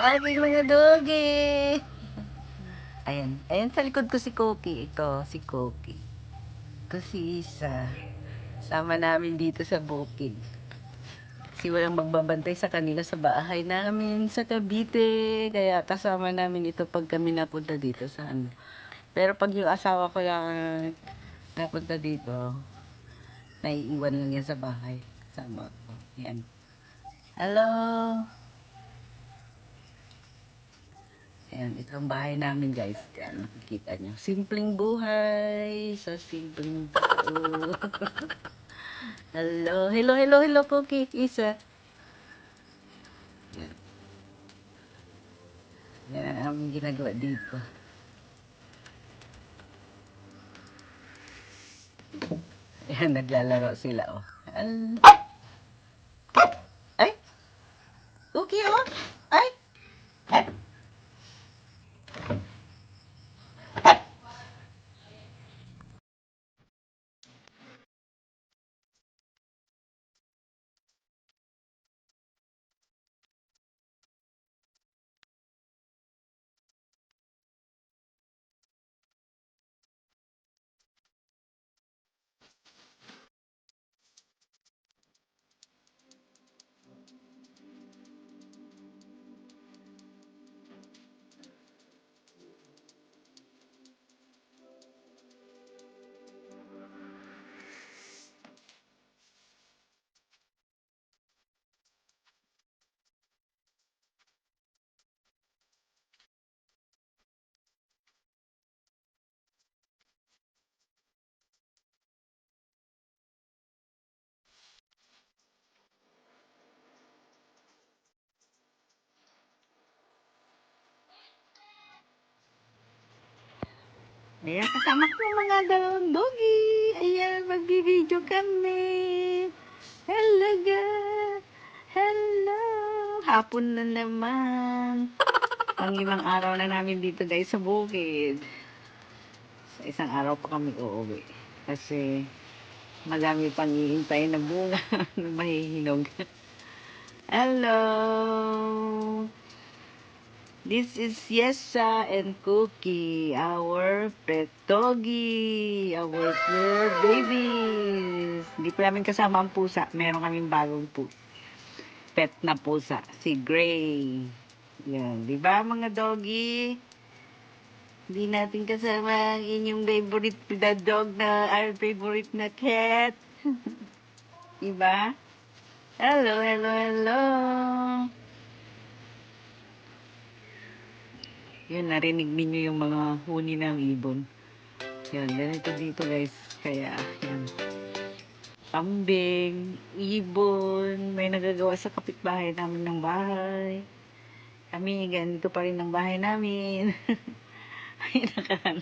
aking mga doggy. Ayan. Ayan sa likod ko si Cookie. Ito, si Cookie. Ito si Isa. Sama namin dito sa bukid. Kasi walang magbabantay sa kanila sa bahay namin sa Cavite. Kaya kasama namin ito pag kami napunta dito sa ano. Pero pag yung asawa ko lang napunta dito, naiiwan lang yan sa bahay. Sama ko. Yan. Hello! Ayan, ito ang bahay namin guys. Ayan, makikita nyo. Simpleng buhay sa simpleng tao. Hello, hello, hello, hello, Cookie, Isa. Ayan. Yan ang aming ginagawa dito. Ayan, naglalaro sila, oh. Ay! Cookie, oh! Ay! Ayan, kasama ko mga dalawang doggy. Ayan, magbibideo kami. Hello, guys. Hello. Hapon na naman. Pang-limang araw na namin dito guys sa bukid. Sa isang araw pa kami uuwi. Kasi madami pang iintay na bunga na mahihinog. Hello! This is Yesa and Cookie, our pet doggy, our fur babies. Hindi pa namin kasama ang pusa. Meron kaming bagong pet na pusa, si Gray. Yan, di ba mga doggy? Hindi natin kasama ang inyong favorite na dog na our favorite na cat. Di ba? Hello, hello, hello. Yan, narinig ninyo yung mga huni ng ibon. Yan, ganito dito guys. Kaya, yan. Kambing, ibon, may nagagawa sa kapitbahay namin ng bahay. Kami, ganito pa rin ang bahay namin. Ay, nakan.